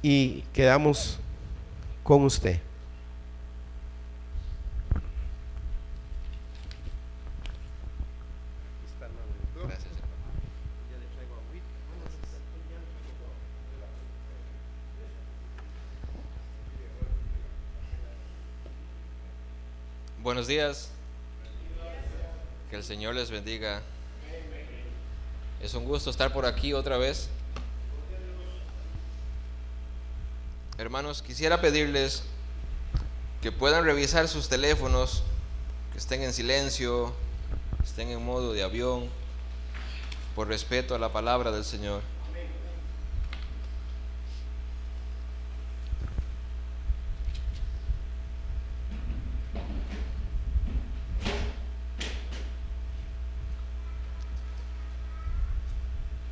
y quedamos con usted. Buenos días. Que el Señor les bendiga. Es un gusto estar por aquí otra vez. Hermanos, quisiera pedirles que puedan revisar sus teléfonos, que estén en silencio, que estén en modo de avión, por respeto a la palabra del Señor.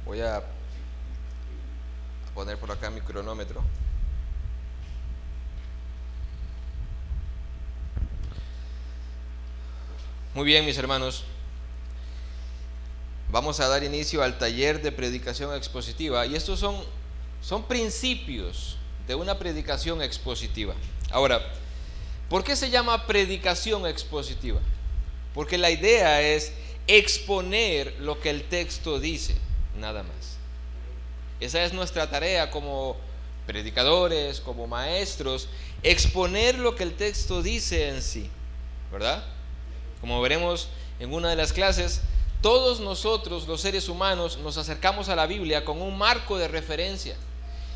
Voy a poner por acá mi cronómetro. Muy bien, mis hermanos. Vamos a dar inicio al taller de predicación expositiva y estos son principios de una predicación expositiva. Ahora, ¿por qué se llama predicación expositiva? Porque la idea es exponer lo que el texto dice, nada más. Esa es nuestra tarea como predicadores, como maestros, exponer lo que el texto dice en sí, ¿verdad? Como veremos en una de las clases, todos nosotros, los seres humanos, nos acercamos a la Biblia con un marco de referencia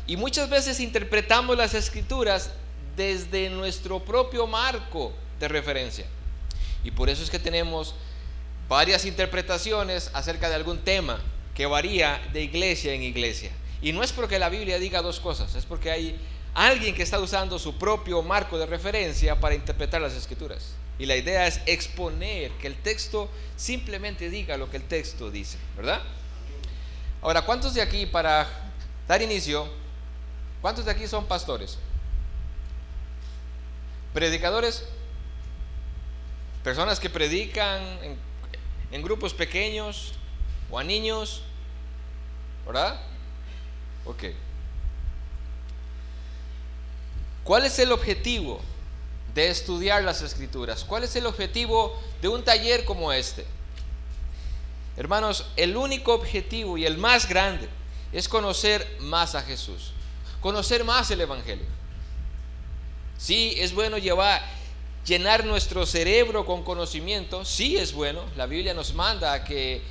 y muchas veces interpretamos las Escrituras desde nuestro propio marco de referencia. Y por eso es que tenemos varias interpretaciones acerca de algún tema que varía de iglesia en iglesia. Y no es porque la Biblia diga dos cosas, es porque hay alguien que está usando su propio marco de referencia para interpretar las Escrituras. Y la idea es exponer que el texto simplemente diga lo que el texto dice, ¿verdad? Ahora, ¿cuántos de aquí, para dar inicio, cuántos de aquí son pastores? ¿Predicadores? Personas que predican en grupos pequeños o a niños, ¿verdad? Ok. ¿Cuál es el objetivo de estudiar las Escrituras? ¿Cuál es el objetivo de un taller como este? Hermanos, el único objetivo y el más grande es conocer más a Jesús, conocer más el Evangelio. Sí, es bueno llenar nuestro cerebro con conocimiento, sí es bueno. La Biblia nos manda a que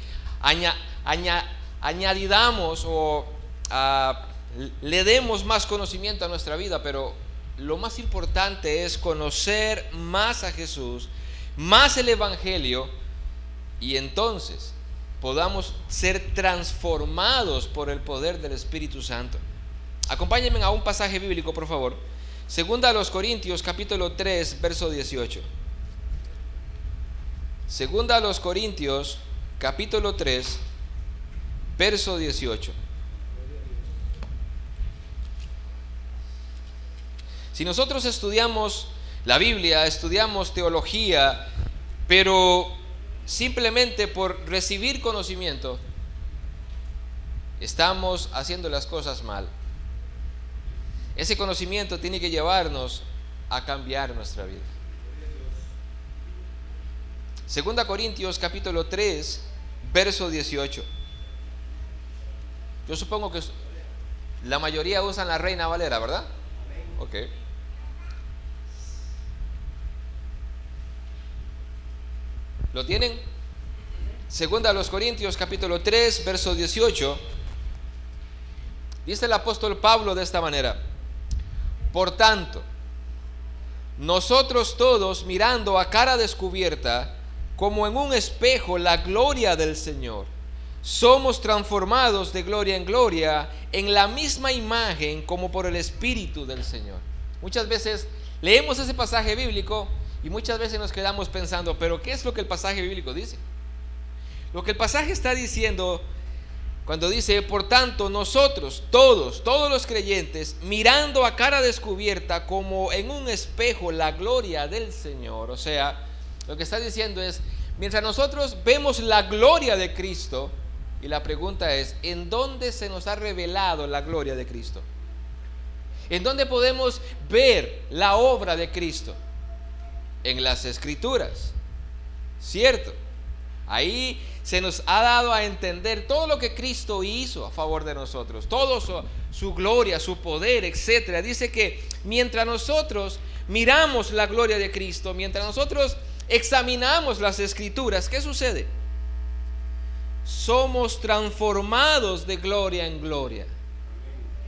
añadidamos o le demos más conocimiento a nuestra vida, pero lo más importante es conocer más a Jesús, más el Evangelio, y entonces podamos ser transformados por el poder del Espíritu Santo. Acompáñenme a un pasaje bíblico, por favor. Segunda a los Corintios, capítulo 3, verso 18. Segunda a los Corintios, capítulo 3, verso 18. Si nosotros estudiamos la Biblia, estudiamos teología, pero simplemente por recibir conocimiento, estamos haciendo las cosas mal. Ese conocimiento tiene que llevarnos a cambiar nuestra vida. Segunda Corintios capítulo 3, verso 18. Yo supongo que la mayoría usan la Reina Valera, ¿verdad? Ok. ¿Lo tienen? Segunda a los Corintios capítulo 3, verso 18. Dice el apóstol Pablo de esta manera: por tanto, nosotros todos, mirando a cara descubierta, como en un espejo, la gloria del Señor, somos transformados de gloria en gloria en la misma imagen como por el Espíritu del Señor. Muchas veces leemos ese pasaje bíblico y muchas veces nos quedamos pensando, pero ¿qué es lo que el pasaje bíblico dice? Lo que el pasaje está diciendo cuando dice, por tanto, nosotros, todos los creyentes, mirando a cara descubierta como en un espejo la gloria del Señor. O sea, lo que está diciendo es, mientras nosotros vemos la gloria de Cristo, Y la pregunta es, ¿en dónde se nos ha revelado la gloria de Cristo? ¿En dónde podemos ver la obra de Cristo? En las Escrituras, ¿cierto? Ahí se nos ha dado a entender todo lo que Cristo hizo a favor de nosotros, todo su gloria, su poder, etcétera. Dice que mientras nosotros miramos la gloria de Cristo, mientras nosotros examinamos las Escrituras, ¿qué sucede? Somos transformados de gloria en gloria.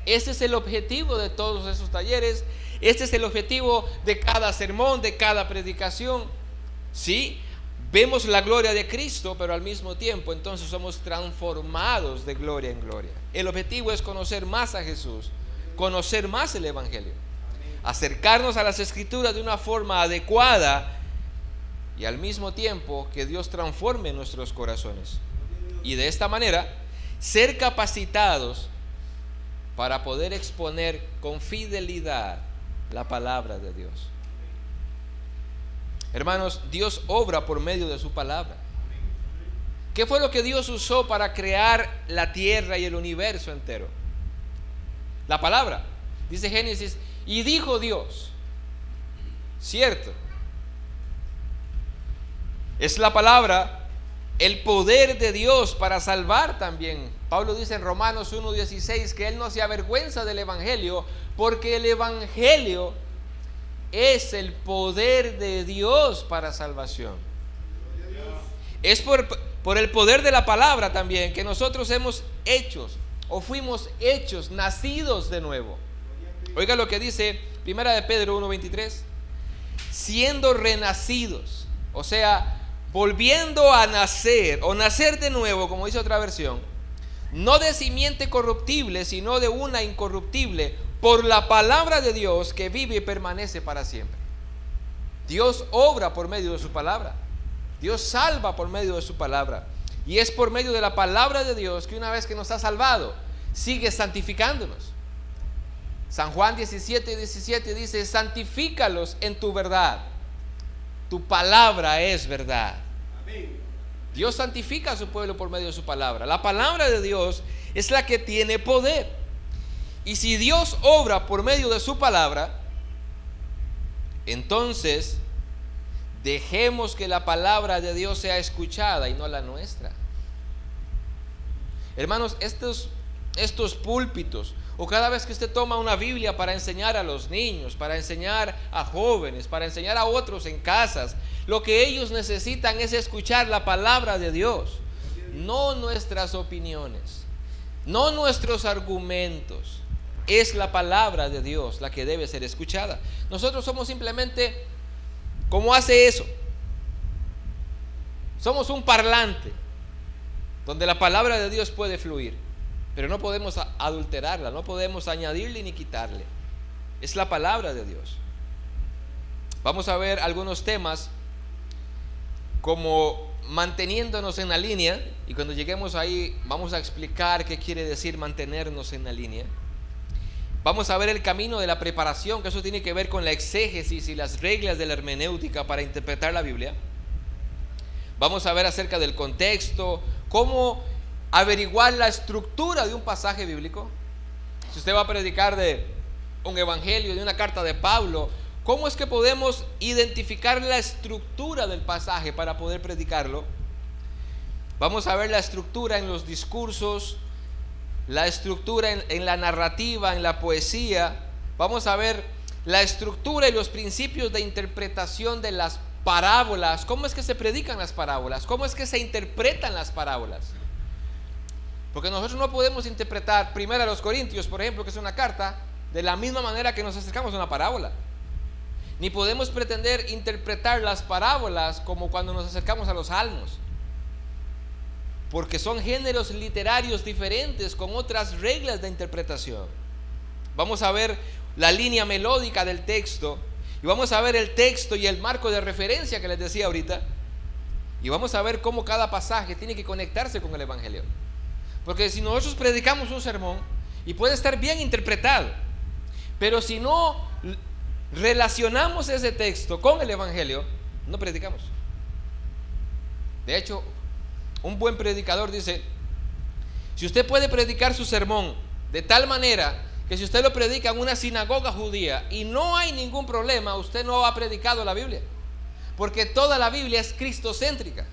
Ese es el objetivo de todos esos talleres. Este es el objetivo de cada sermón, de cada predicación. Sí, vemos la gloria de Cristo, pero al mismo tiempo entonces somos transformados de gloria en gloria. El objetivo es conocer más a Jesús, conocer más el Evangelio, acercarnos a las Escrituras de una forma adecuada y al mismo tiempo que Dios transforme nuestros corazones. Y de esta manera ser capacitados para poder exponer con fidelidad la palabra de Dios. Hermanos, Dios obra por medio de su palabra. ¿Qué fue lo que Dios usó para crear la tierra y el universo entero? La palabra. Dice Génesis, y dijo Dios. Cierto. Es la palabra, el poder de Dios para salvar también. Pablo dice en Romanos 1:16 que Él no se avergüenza del Evangelio, porque el Evangelio es el poder de Dios para salvación. Es por el poder de la palabra también que nosotros hemos hechos o fuimos hechos, nacidos de nuevo. Oiga lo que dice 1 de Pedro 1:23, siendo renacidos, o sea, volviendo a nacer o nacer de nuevo, como dice otra versión, no de simiente corruptible, sino de una incorruptible, por la palabra de Dios que vive y permanece para siempre. Dios obra por medio de su palabra. Dios salva por medio de su palabra. Y es por medio de la palabra de Dios que una vez que nos ha salvado, sigue santificándonos. San Juan 17:17 dice, santifícalos en tu verdad. Tu palabra es verdad. Amén. Dios santifica a su pueblo por medio de su palabra. La palabra de Dios es la que tiene poder. Y si Dios obra por medio de su palabra, entonces dejemos que la palabra de Dios sea escuchada y no la nuestra. Hermanos, estos púlpitos, o cada vez que usted toma una Biblia para enseñar a los niños, para enseñar a jóvenes, para enseñar a otros en casas, lo que ellos necesitan es escuchar la palabra de Dios, no nuestras opiniones, no nuestros argumentos. Es la palabra de Dios la que debe ser escuchada. Nosotros somos simplemente, ¿cómo hace eso? Somos un parlante donde la palabra de Dios puede fluir, pero no podemos adulterarla, no podemos añadirle ni quitarle. Es la palabra de Dios. Vamos a ver algunos temas como manteniéndonos en la línea, y cuando lleguemos ahí vamos a explicar qué quiere decir mantenernos en la línea. Vamos a ver el camino de la preparación, que eso tiene que ver con la exégesis y las reglas de la hermenéutica para interpretar la Biblia. Vamos a ver acerca del contexto, cómo averiguar la estructura de un pasaje bíblico. Si usted va a predicar de un evangelio, de una carta de Pablo, ¿cómo es que podemos identificar la estructura del pasaje para poder predicarlo? Vamos a ver la estructura en los discursos, la estructura en la narrativa, en la poesía. Vamos a ver la estructura y los principios de interpretación de las parábolas. ¿Cómo es que se predican las parábolas? ¿Cómo es que se interpretan las parábolas? Porque nosotros no podemos interpretar 1 Corintios, por ejemplo, que es una carta, de la misma manera que nos acercamos a una parábola. Ni podemos pretender interpretar las parábolas como cuando nos acercamos a los salmos, porque son géneros literarios diferentes con otras reglas de interpretación. Vamos a ver la línea melódica del texto, y vamos a ver el texto y el marco de referencia que les decía ahorita, y vamos a ver cómo cada pasaje tiene que conectarse con el evangelio. Porque si nosotros predicamos un sermón, y puede estar bien interpretado, pero si no relacionamos ese texto con el evangelio, no predicamos. De hecho, un buen predicador dice, Si usted puede predicar su sermón de tal manera que si usted lo predica en una sinagoga judía y no hay ningún problema, usted no ha predicado la Biblia, porque toda la Biblia es cristocéntrica.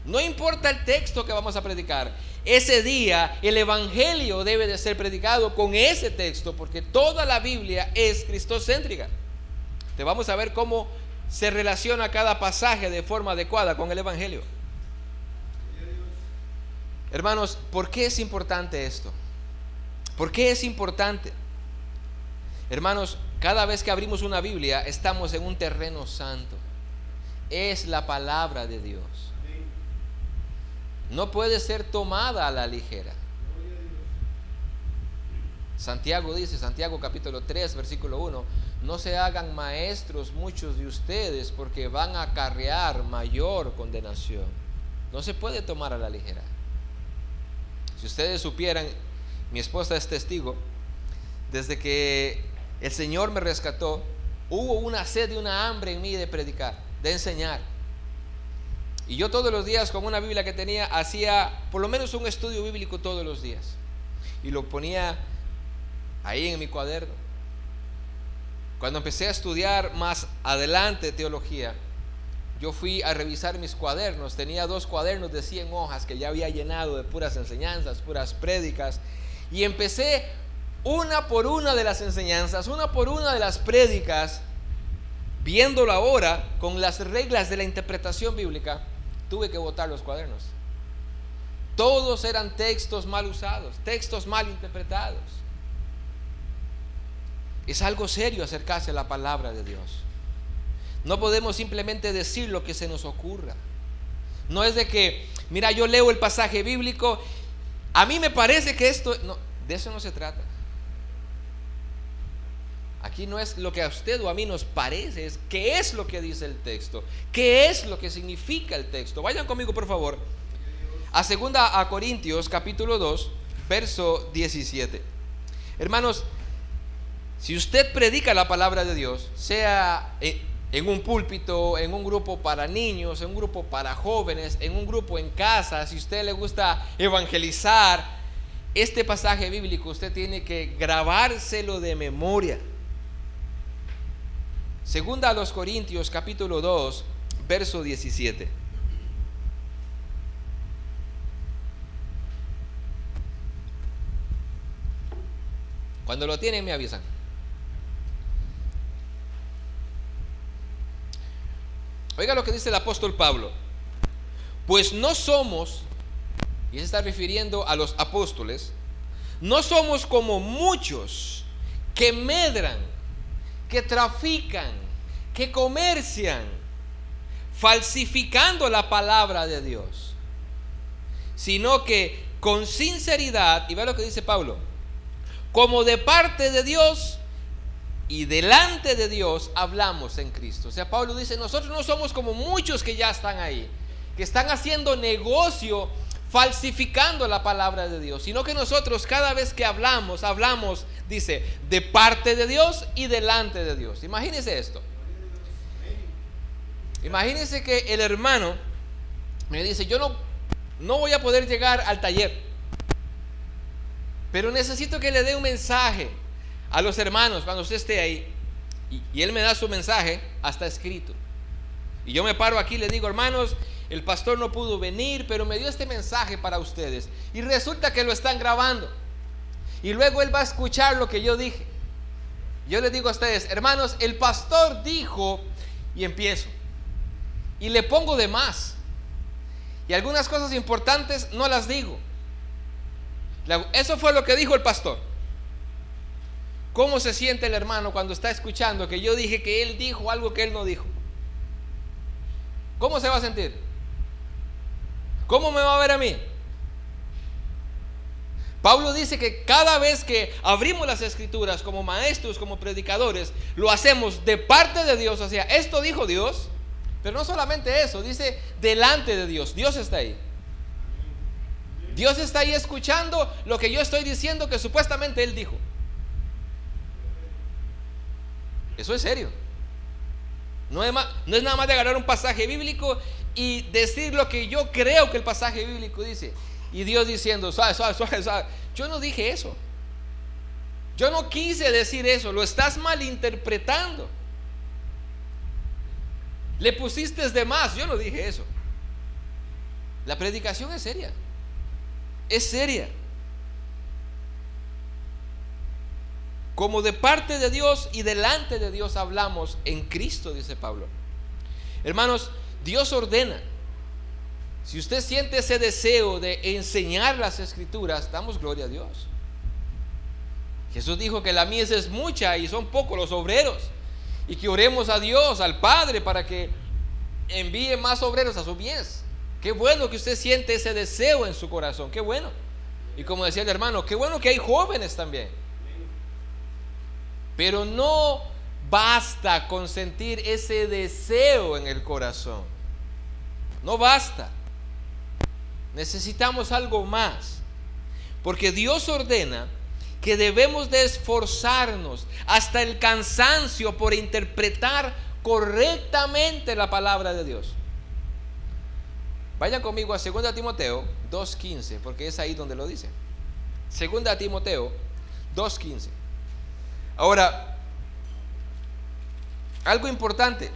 No importa el texto que vamos a predicar, ese día el evangelio debe de ser predicado con ese texto, porque toda la Biblia es cristocéntrica. Te vamos a ver cómo se relaciona cada pasaje de forma adecuada con el evangelio. Hermanos, ¿por qué es importante esto? ¿Por qué es importante? Hermanos, cada vez que abrimos una Biblia estamos en un terreno santo. Es la palabra de Dios. No puede ser tomada a la ligera. Santiago dice, Santiago capítulo 3 versículo 1, no se hagan maestros muchos de ustedes, porque van a acarrear mayor condenación. No se puede tomar a la ligera. Si ustedes supieran, mi esposa es testigo, desde que el Señor me rescató, hubo una sed y una hambre en mí de predicar, de enseñar. Y yo todos los días, con una Biblia que tenía, hacía por lo menos un estudio bíblico todos los días, y lo ponía ahí en mi cuaderno. Cuando empecé a estudiar más adelante teología, yo fui a revisar mis cuadernos. Tenía 2 cuadernos de 100 hojas que ya había llenado de puras enseñanzas, puras prédicas, y empecé una por una de las enseñanzas, una por una de las prédicas, viéndolo ahora con las reglas de la interpretación bíblica. Tuve que botar los cuadernos. Todos eran textos mal usados, textos mal interpretados. Es algo serio acercarse a la palabra de Dios. No podemos simplemente decir lo que se nos ocurra. No es de que, mira, yo leo el pasaje bíblico, a mí me parece que esto, no, de eso no se trata. Aquí no es lo que a usted o a mí nos parece, es qué es lo que dice el texto, qué es lo que significa el texto. Vayan conmigo, por favor, a 2 Corintios capítulo 2 verso 17. Hermanos, si usted predica la palabra de Dios, sea en un púlpito, en un grupo para niños, en un grupo para jóvenes, en un grupo en casa, si a usted le gusta evangelizar, este pasaje bíblico usted tiene que grabárselo de memoria. 2 Corintios capítulo 2 verso 17. Cuando lo tienen me avisan. Oiga lo que dice el apóstol Pablo. Pues no somos, y se está refiriendo a los apóstoles, no somos como muchos que medran, que trafican, que comercian, falsificando la palabra de Dios, sino que con sinceridad, y vea lo que dice Pablo, como de parte de Dios y delante de Dios hablamos en Cristo. O sea, Pablo dice, nosotros no somos como muchos que ya están ahí, que están haciendo negocio falsificando la palabra de Dios, sino que nosotros cada vez que hablamos, dice, de parte de Dios y delante de Dios. Imagínense esto. Imagínense que el hermano me dice, yo no voy a poder llegar al taller, pero necesito que le dé un mensaje a los hermanos cuando usted esté ahí. Y él me da su mensaje hasta escrito. Y yo me paro aquí y le digo, hermanos, el pastor no pudo venir, pero me dio este mensaje para ustedes. Y resulta que lo están grabando. Y luego él va a escuchar lo que yo dije. Yo les digo a ustedes, hermanos, el pastor dijo, y empiezo. Y le pongo de más. Y algunas cosas importantes no las digo. Eso fue lo que dijo el pastor. ¿Cómo se siente el hermano cuando está escuchando que yo dije que él dijo algo que él no dijo? ¿Cómo se va a sentir? ¿Cómo me va a ver a mí? Pablo dice que cada vez que abrimos las escrituras como maestros, como predicadores, lo hacemos de parte de Dios. O sea, esto dijo Dios, pero no solamente eso, dice delante de Dios. Dios está ahí. Dios está ahí escuchando lo que yo estoy diciendo que supuestamente Él dijo. Eso es serio. No es nada más de agarrar un pasaje bíblico y decir lo que yo creo que el pasaje bíblico dice. y Dios diciendo, suave, suave, suave, suave. Yo no dije eso. Yo no quise decir eso. Lo estás malinterpretando. Le pusiste de más. Yo no dije eso. La predicación es seria. Es seria. Como de parte de Dios y delante de Dios hablamos en Cristo, dice Pablo. Hermanos, Dios ordena. Si usted siente ese deseo de enseñar las Escrituras, damos gloria a Dios. Jesús dijo que la mies es mucha y son pocos los obreros, y que oremos a Dios, al Padre, para que envíe más obreros a su mies. Qué bueno que usted siente ese deseo en su corazón, qué bueno. Y como decía el hermano, qué bueno que hay jóvenes también. Pero no basta con sentir ese deseo en el corazón. No basta. Necesitamos algo más. Porque Dios ordena que debemos de esforzarnos hasta el cansancio por interpretar correctamente la palabra de Dios. Vaya conmigo a 2 Timoteo 2:15, porque es ahí donde lo dice. 2 Timoteo 2:15. Ahora, algo importante.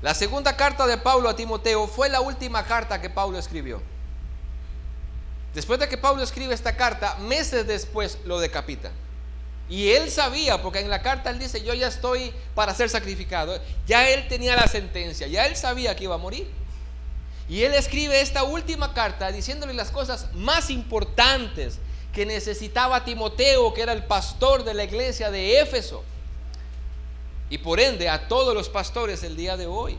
La segunda carta de Pablo a Timoteo fue la última carta que Pablo escribió. Después de que Pablo escribe esta carta, meses después lo decapita. Y él sabía, porque en la carta él dice, yo ya estoy para ser sacrificado. Ya él tenía la sentencia, ya él sabía que iba a morir. Y él escribe esta última carta diciéndole las cosas más importantes que necesitaba Timoteo, que era el pastor de la iglesia de Éfeso, y por ende a todos los pastores el día de hoy.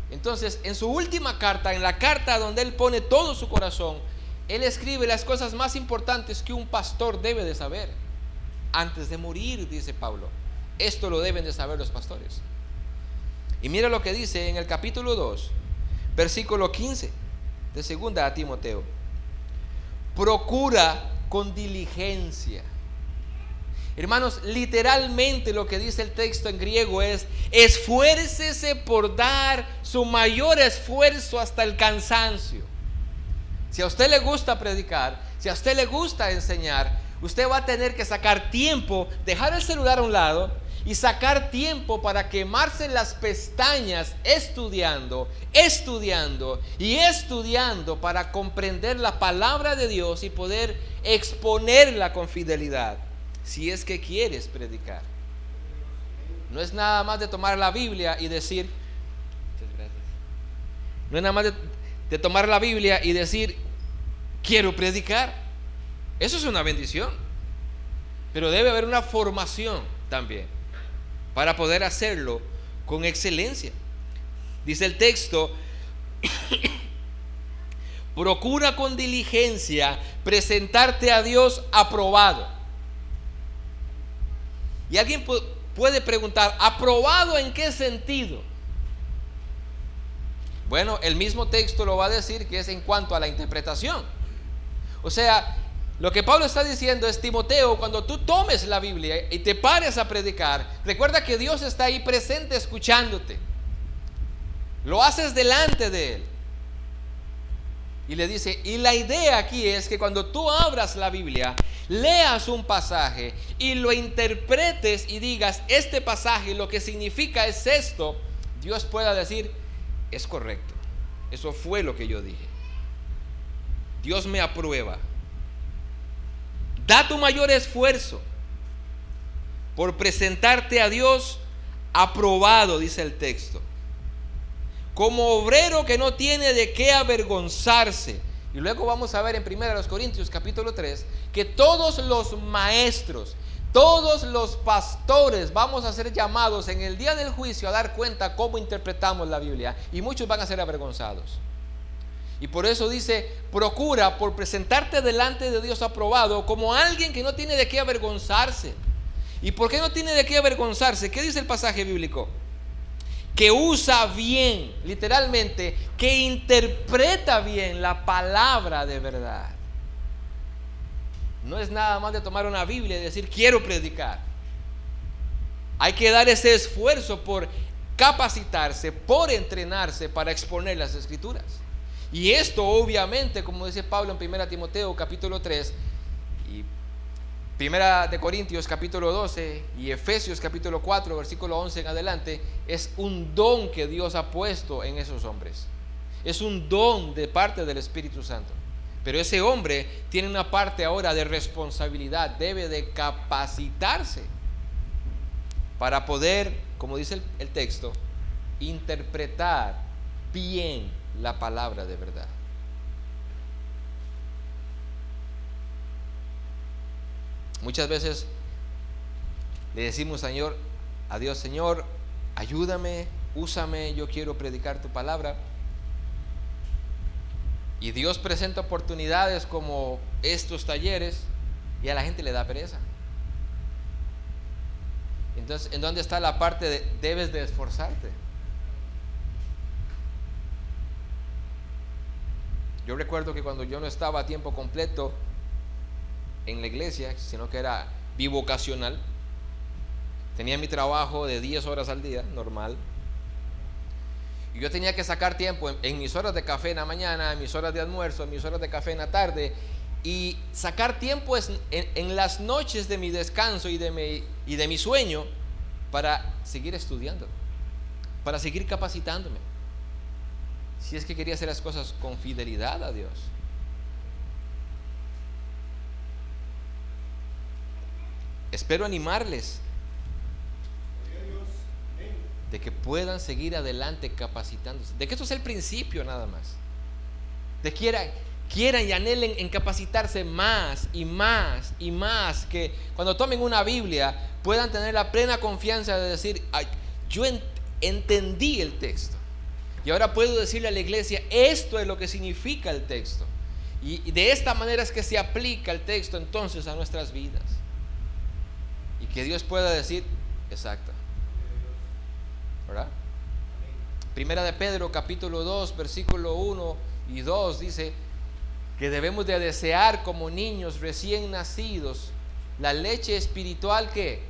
Entonces, en su última carta, en la carta donde él pone todo su corazón, él escribe las cosas más importantes que un pastor debe de saber antes de morir, dice Pablo. Esto lo deben de saber los pastores. Y mira lo que dice en el capítulo 2, versículo 15 de 2 Timoteo. Procura con diligencia. Hermanos, literalmente lo que dice el texto en griego es: esfuércese por dar su mayor esfuerzo hasta el cansancio. Si a usted le gusta predicar, si a usted le gusta enseñar, usted va a tener que sacar tiempo, dejar el celular a un lado y sacar tiempo para quemarse las pestañas estudiando para comprender la palabra de Dios y poder exponerla con fidelidad, si es que quieres predicar. No es nada más de tomar la Biblia y decir, muchas gracias. No es nada más de tomar la Biblia y decir, quiero predicar. Eso es una bendición, pero debe haber una formación también para poder hacerlo con excelencia. Dice el texto, procura con diligencia presentarte a Dios aprobado. Y alguien puede preguntar, ¿aprobado en qué sentido? Bueno, el mismo texto lo va a decir, que es en cuanto a la interpretación. O sea, lo que Pablo está diciendo es: Timoteo, cuando tú tomes la Biblia y te pares a predicar, recuerda que Dios está ahí presente escuchándote. Lo haces delante de Él. Y le dice, y la idea aquí es que cuando tú abras la Biblia, leas un pasaje y lo interpretes y digas, este pasaje lo que significa es esto, Dios pueda decir, es correcto, eso fue lo que yo dije. Dios me aprueba. Da tu mayor esfuerzo por presentarte a Dios aprobado, dice el texto, como obrero que no tiene de qué avergonzarse. Y luego vamos a ver en 1 Corintios capítulo 3 que todos los maestros, todos los pastores vamos a ser llamados en el día del juicio a dar cuenta cómo interpretamos la Biblia, y muchos van a ser avergonzados. Y por eso dice, procura por presentarte delante de Dios aprobado como alguien que no tiene de qué avergonzarse. ¿Y por qué no tiene de qué avergonzarse? ¿Qué dice el pasaje bíblico? Que usa bien, literalmente, que interpreta bien la palabra de verdad. No es nada más de tomar una Biblia y decir, quiero predicar. Hay que dar ese esfuerzo por capacitarse, por entrenarse para exponer las Escrituras. Y esto obviamente, como dice Pablo en 1 Timoteo capítulo 3 y 1 de Corintios capítulo 12 y Efesios capítulo 4 versículo 11 en adelante, es un don que Dios ha puesto en esos hombres. Es un don de parte del Espíritu Santo. Pero ese hombre tiene una parte ahora de responsabilidad, debe de capacitarse para poder, como dice el texto, interpretar bien la palabra de verdad. Muchas veces le decimos a Dios, Señor, ayúdame, úsame, yo quiero predicar tu palabra. Y Dios presenta oportunidades como estos talleres y a la gente le da pereza. Entonces, ¿en dónde está la parte de debes de esforzarte? Yo recuerdo que cuando yo no estaba a tiempo completo en la iglesia, sino que era bivocacional, tenía mi trabajo de 10 horas al día, normal. Y yo tenía que sacar tiempo en mis horas de café en la mañana, en mis horas de almuerzo, en mis horas de café en la tarde, y sacar tiempo en las noches de mi descanso y de mi sueño para seguir estudiando, para seguir capacitándome, si es que quería hacer las cosas con fidelidad a Dios. Espero animarles de que puedan seguir adelante capacitándose, de que esto es el principio nada más, de que quieran y anhelen en capacitarse más y más y más, que cuando tomen una Biblia puedan tener la plena confianza de decir, yo entendí el texto y ahora puedo decirle a la iglesia, esto es lo que significa el texto, y de esta manera es que se aplica el texto entonces a nuestras vidas, y que Dios pueda decir, exacto, ¿verdad? Primera de Pedro capítulo 2 versículo 1 y 2 dice que debemos de desear como niños recién nacidos la leche espiritual que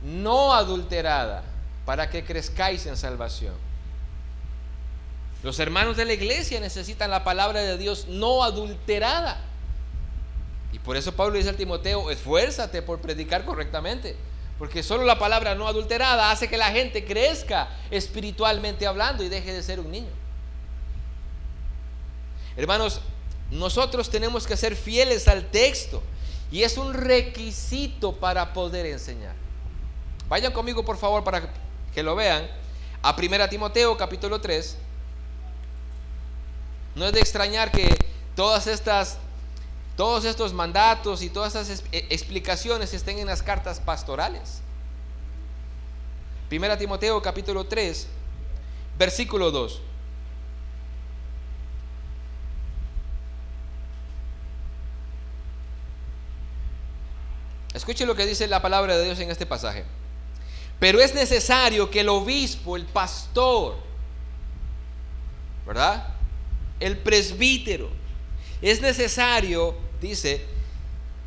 no adulterada, para que crezcáis en salvación. Los hermanos de la iglesia necesitan la palabra de Dios no adulterada, y por eso Pablo dice al Timoteo, esfuérzate por predicar correctamente, porque solo la palabra no adulterada hace que la gente crezca espiritualmente hablando y deje de ser un niño. Hermanos, nosotros tenemos que ser fieles al texto, y es un requisito para poder enseñar. Vayan conmigo por favor para que lo vean a 1 Timoteo capítulo 3. No es de extrañar que todos estos mandatos y todas estas explicaciones estén en las cartas pastorales. 1 Timoteo capítulo 3 versículo 2. Escuche lo que dice la palabra de Dios en este pasaje. Pero es necesario que el obispo, el pastor, ¿verdad?, el presbítero, es necesario, dice,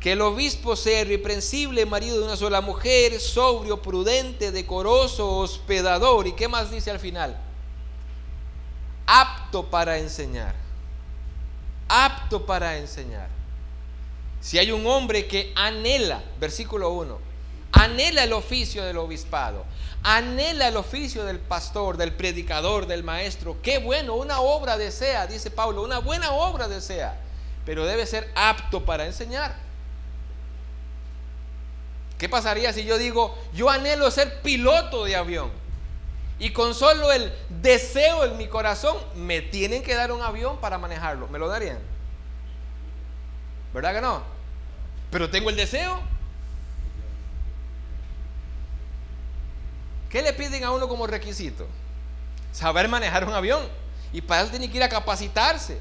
que el obispo sea irreprensible, marido de una sola mujer, sobrio, prudente, decoroso, hospedador. ¿Y qué más dice al final? Apto para enseñar. Apto para enseñar. Si hay un hombre que anhela, versículo 1, anhela el oficio del obispado, anhela el oficio del pastor, del predicador, del maestro, qué bueno, una obra desea, dice Pablo, una buena obra desea, pero debe ser apto para enseñar. ¿Qué pasaría si yo digo, yo anhelo ser piloto de avión, y con solo el deseo en mi corazón me tienen que dar un avión para manejarlo? ¿Me lo darían? ¿Verdad que no? Pero tengo el deseo. ¿Qué le piden a uno como requisito? Saber manejar un avión. Y para eso tiene que ir a capacitarse.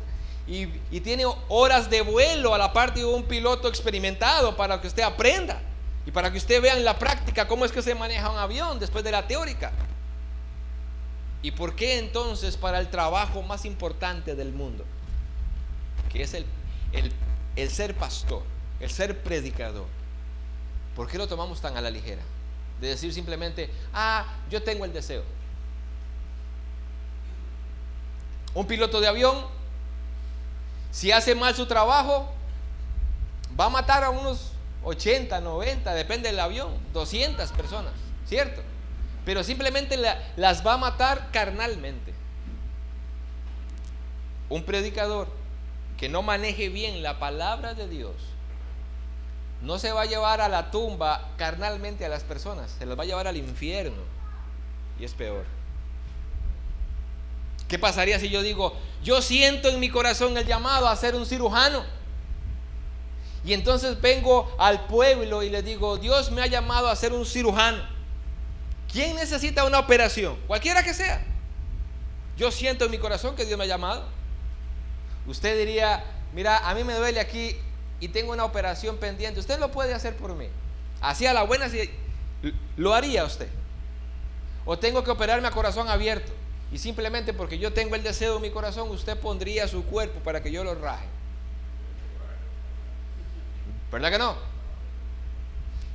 Y tiene horas de vuelo a la parte de un piloto experimentado para que usted aprenda. Y para que usted vea en la práctica cómo es que se maneja un avión después de la teórica. ¿Y por qué entonces para el trabajo más importante del mundo, que es el ser pastor, el ser predicador, por qué lo tomamos tan a la ligera? De decir simplemente, yo tengo el deseo. Un piloto de avión, si hace mal su trabajo, va a matar a unos 80, 90, depende del avión, 200 personas, ¿cierto? Pero simplemente las va a matar carnalmente. Un predicador que no maneje bien la palabra de Dios no se va a llevar a la tumba carnalmente a las personas, se las va a llevar al infierno, y es peor. ¿Qué pasaría si yo digo, yo siento en mi corazón el llamado a ser un cirujano? Y entonces vengo al pueblo y les digo, Dios me ha llamado a ser un cirujano. ¿Quién necesita una operación? Cualquiera que sea. Yo siento en mi corazón que Dios me ha llamado. Usted diría, mira, a mí me duele aquí y tengo una operación pendiente. Usted lo puede hacer por mí. Así a la buena, si lo haría usted. O tengo que operarme a corazón abierto. Y simplemente porque yo tengo el deseo en mi corazón, usted pondría su cuerpo para que yo lo raje. ¿Verdad que no?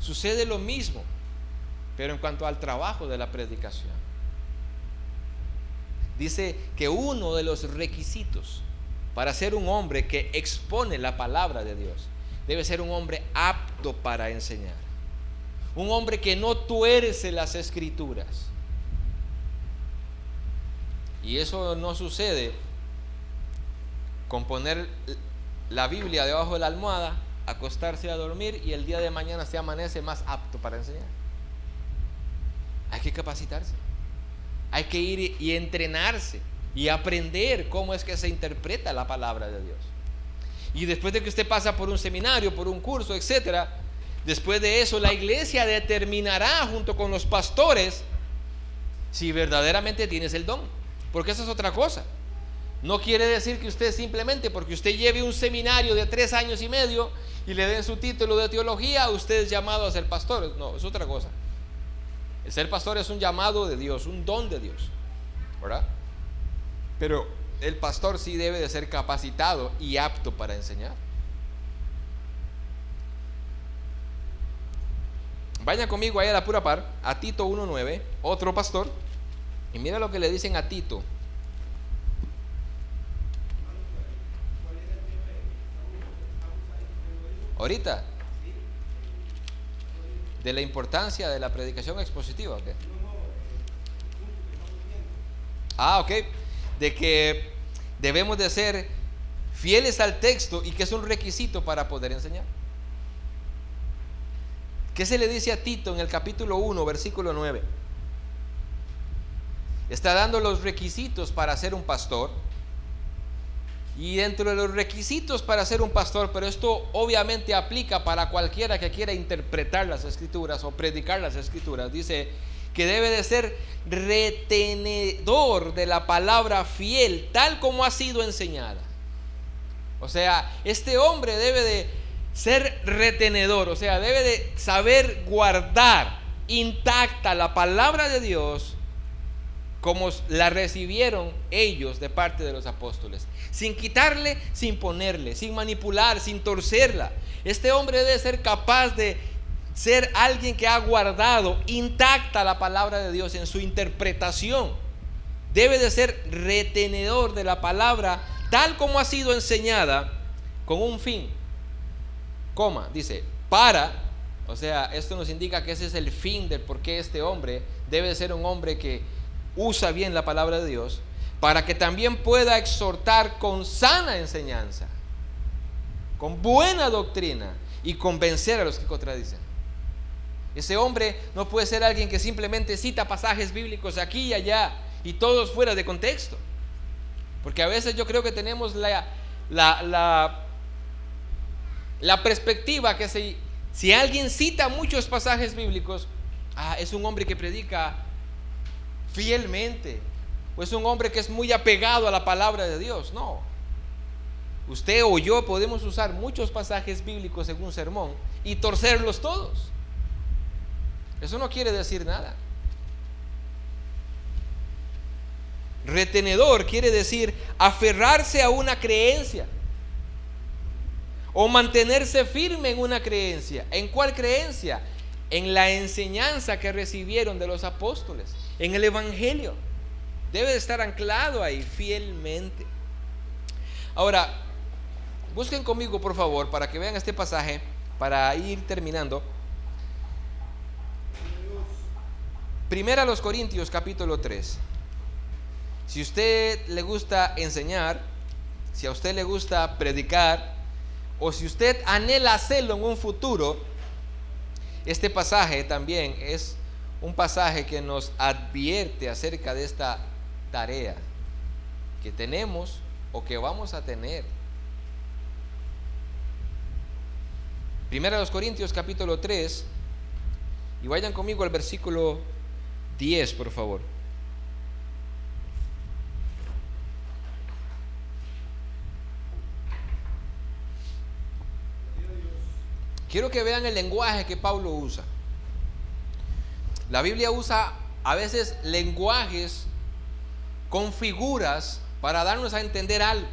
Sucede lo mismo, pero en cuanto al trabajo de la predicación. Dice que uno de los requisitos para ser un hombre que expone la palabra de Dios debe ser un hombre apto para enseñar. Un hombre que no tuerce las escrituras. Y eso no sucede con poner la Biblia debajo de la almohada, acostarse a dormir y el día de mañana se amanece más apto para enseñar. Hay que capacitarse, hay que ir y entrenarse y aprender cómo es que se interpreta la palabra de Dios. Y después de que usted pasa por un seminario, por un curso, etcétera, después de eso la iglesia determinará junto con los pastores si verdaderamente tienes el don, porque esa es otra cosa. No quiere decir que usted simplemente porque usted lleve un seminario de 3 años y medio y le den su título de teología, usted es llamado a ser pastor. No, es otra cosa. El ser pastor es un llamado de Dios, un don de Dios, ¿verdad? Pero el pastor sí debe de ser capacitado y apto para enseñar. Vayan conmigo ahí a la pura par, a Tito 1:9, otro pastor, y mira lo que le dicen a Tito. Ahorita, de la importancia de la predicación expositiva, ¿ok? Ok, de que debemos de ser fieles al texto y que es un requisito para poder enseñar. ¿Qué se le dice a Tito en el capítulo 1, versículo 9? Está dando los requisitos para ser un pastor. Y dentro de los requisitos para ser un pastor, pero esto obviamente aplica para cualquiera que quiera interpretar las escrituras o predicar las escrituras, dice que debe de ser retenedor de la palabra fiel, tal como ha sido enseñada. O sea, este hombre debe de ser retenedor, o sea, debe de saber guardar intacta la palabra de Dios como la recibieron ellos de parte de los apóstoles, sin quitarle, sin ponerle, sin manipular, sin torcerla. Este hombre debe ser capaz de ser alguien que ha guardado intacta la palabra de Dios en su interpretación. Debe de ser retenedor de la palabra tal como ha sido enseñada, con un fin, dice, o sea, esto nos indica que ese es el fin del por qué este hombre debe de ser un hombre que usa bien la palabra de Dios, para que también pueda exhortar con sana enseñanza, con buena doctrina, y convencer a los que contradicen. Ese hombre no puede ser alguien que simplemente cita pasajes bíblicos aquí y allá y todos fuera de contexto, porque a veces yo creo que tenemos la perspectiva que si alguien cita muchos pasajes bíblicos, es un hombre que predica fielmente, o es un hombre que es muy apegado a la palabra de Dios. No, usted o yo podemos usar muchos pasajes bíblicos en un sermón y torcerlos todos. Eso no quiere decir nada. Retenedor quiere decir aferrarse a una creencia o mantenerse firme en una creencia. ¿En cuál creencia? En la enseñanza que recibieron de los apóstoles, en el evangelio. Debe de estar anclado ahí fielmente. Ahora, busquen conmigo por favor para que vean este pasaje, para ir terminando. Primera a los Corintios capítulo 3. Si a usted le gusta enseñar, si a usted le gusta predicar, o si usted anhela hacerlo en un futuro, este pasaje también es un pasaje que nos advierte acerca de esta tarea que tenemos o que vamos a tener. Primera a los Corintios capítulo 3, y vayan conmigo al versículo 10, por favor. Quiero que vean el lenguaje que Pablo usa. La Biblia usa a veces lenguajes con figuras para darnos a entender algo.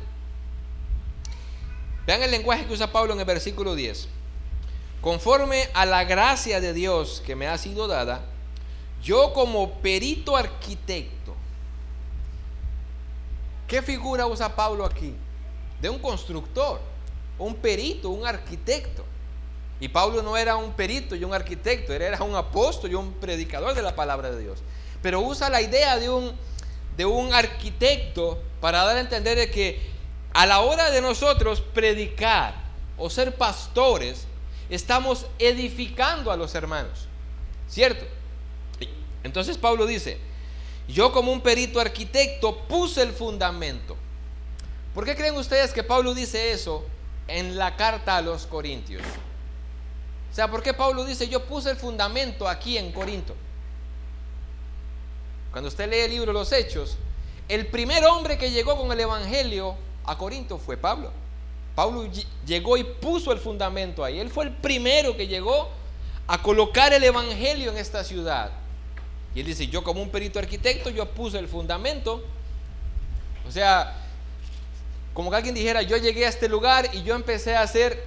Vean el lenguaje que usa Pablo en el versículo 10. Conforme a la gracia de Dios que me ha sido dada, yo como perito arquitecto. ¿Qué figura usa Pablo aquí? De un constructor, un perito, un arquitecto. Y Pablo no era un perito y un arquitecto, era un apóstol y un predicador de la palabra de Dios. Pero usa la idea de un arquitecto para dar a entender de que a la hora de nosotros predicar o ser pastores, estamos edificando a los hermanos, ¿cierto? Entonces Pablo dice, yo como un perito arquitecto puse el fundamento. ¿Por qué creen ustedes que Pablo dice eso en la carta a los Corintios? O sea, ¿por qué Pablo dice yo puse el fundamento aquí en Corinto? Cuando usted lee el libro de los Hechos, el primer hombre que llegó con el evangelio a Corinto fue Pablo. Pablo llegó y puso el fundamento ahí. Él fue el primero que llegó a colocar el evangelio en esta ciudad. Y él dice, yo como un perito arquitecto, yo puse el fundamento. O sea, como que alguien dijera, yo llegué a este lugar y yo empecé a hacer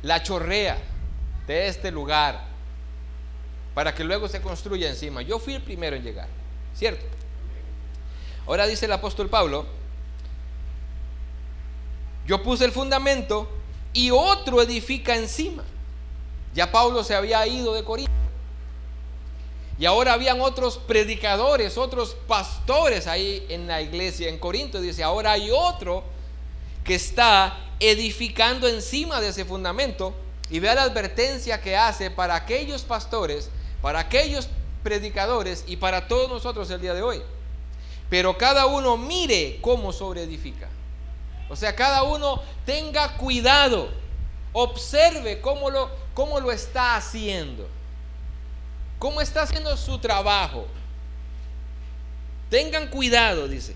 la chorrea de este lugar para que luego se construya encima. Yo fui el primero en llegar, ¿cierto? Ahora dice el apóstol Pablo, yo puse el fundamento y otro edifica encima. Ya Pablo se había ido de Corinto y ahora habían otros predicadores, otros pastores ahí en la iglesia en Corinto. Dice, ahora hay otro que está edificando encima de ese fundamento. Y vea la advertencia que hace para aquellos pastores, para aquellos predicadores y para todos nosotros el día de hoy. Pero cada uno mire cómo sobreedifica. O sea, cada uno tenga cuidado, observe cómo lo está haciendo, cómo está haciendo su trabajo. Tengan cuidado, dice.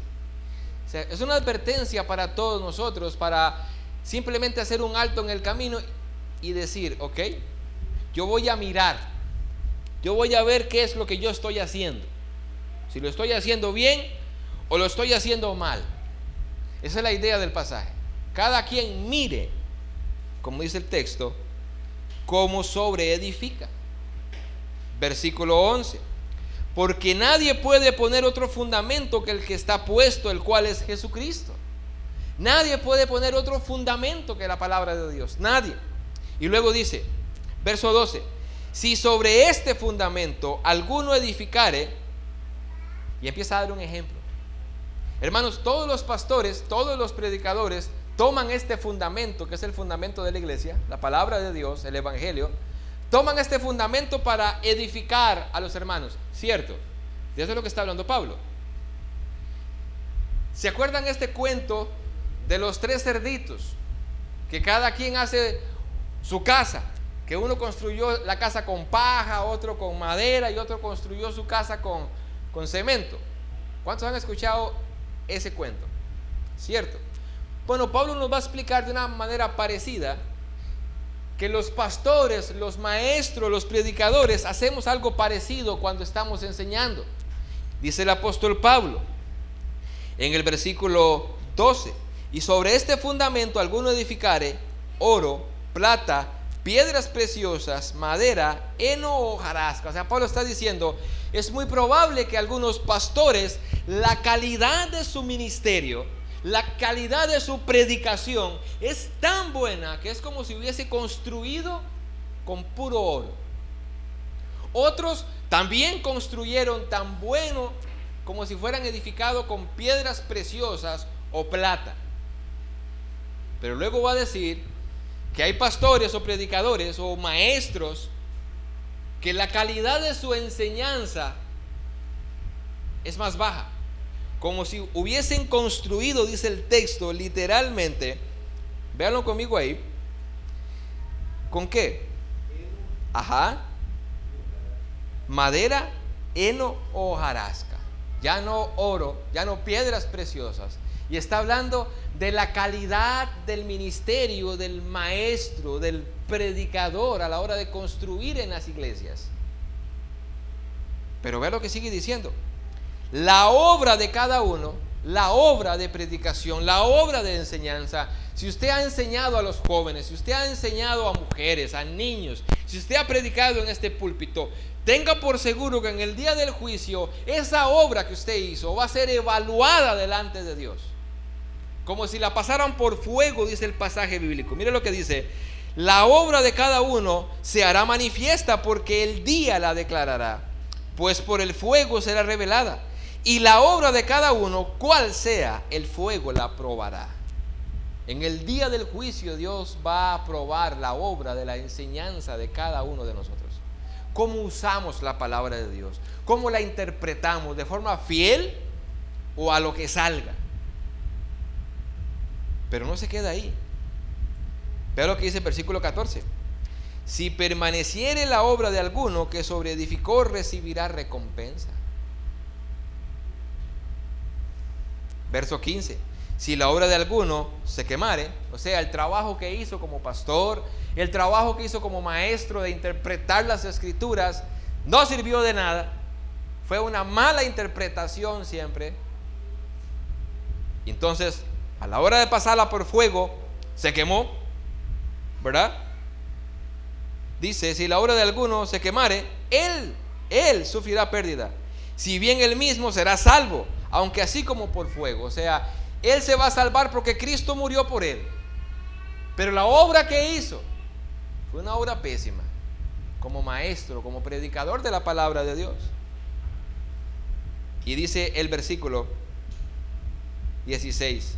O sea, es una advertencia para todos nosotros, para simplemente hacer un alto en el camino y decir, ok, yo voy a mirar, yo voy a ver qué es lo que yo estoy haciendo, si lo estoy haciendo bien o lo estoy haciendo mal. Esa es la idea del pasaje. Cada quien mire, como dice el texto, cómo sobreedifica. Versículo 11, porque nadie puede poner otro fundamento que el que está puesto, el cual es Jesucristo. Nadie puede poner otro fundamento que la palabra de Dios, nadie. Y luego dice, verso 12, si sobre este fundamento alguno edificare, y empieza a dar un ejemplo. Hermanos, todos los pastores, todos los predicadores toman este fundamento, que es el fundamento de la iglesia, la palabra de Dios, el evangelio, toman este fundamento para edificar a los hermanos, ¿cierto? De eso es lo que está hablando Pablo. ¿Se acuerdan este cuento de los 3 cerditos? Que cada quien hace su casa, que uno construyó la casa con paja, otro con madera y otro construyó su casa con cemento. ¿Cuántos han escuchado ese cuento? ¿Cierto? Bueno, Pablo nos va a explicar de una manera parecida que los pastores, los maestros, los predicadores hacemos algo parecido cuando estamos enseñando. Dice el apóstol Pablo en el versículo 12, y sobre este fundamento alguno edificare oro, plata, piedras preciosas, madera, heno o hojarasca. O sea, Pablo está diciendo, es muy probable que algunos pastores, la calidad de su ministerio, la calidad de su predicación es tan buena que es como si hubiese construido con puro oro. Otros también construyeron tan bueno como si fueran edificados con piedras preciosas o plata. Pero luego va a decir que hay pastores o predicadores o maestros que la calidad de su enseñanza es más baja, como si hubiesen construido, dice el texto literalmente, véanlo conmigo ahí, ¿con qué? Ajá, madera, heno o hojarasca, ya no oro, ya no piedras preciosas. Y está hablando de la calidad del ministerio, del maestro, del predicador a la hora de construir en las iglesias. Pero ve lo que sigue diciendo. La obra de cada uno, la obra de predicación, la obra de enseñanza. Si usted ha enseñado a los jóvenes, si usted ha enseñado a mujeres, a niños, si usted ha predicado en este púlpito, tenga por seguro que en el día del juicio esa obra que usted hizo va a ser evaluada delante de Dios, como si la pasaran por fuego, dice el pasaje bíblico. Mire lo que dice: la obra de cada uno se hará manifiesta, porque el día la declarará, pues por el fuego será revelada, y la obra de cada uno, cual sea, el fuego la probará. En el día del juicio Dios va a probar la obra de la enseñanza de cada uno de nosotros. Cómo usamos la palabra de Dios, cómo la interpretamos, de forma fiel o a lo que salga. Pero no se queda ahí. Vea lo que dice el versículo 14: si permaneciere la obra de alguno que sobreedificó, recibirá recompensa. Verso 15: si la obra de alguno se quemare, o sea, el trabajo que hizo como pastor, el trabajo que hizo como maestro de interpretar las escrituras, no sirvió de nada, fue una mala interpretación siempre, entonces a la hora de pasarla por fuego se quemó, ¿verdad? Dice: si la obra de alguno se quemare, él sufrirá pérdida, si bien él mismo será salvo, aunque así como por fuego. O sea, él se va a salvar porque Cristo murió por él, pero la obra que hizo fue una obra pésima, como maestro, como predicador de la palabra de Dios. Y dice el versículo 16: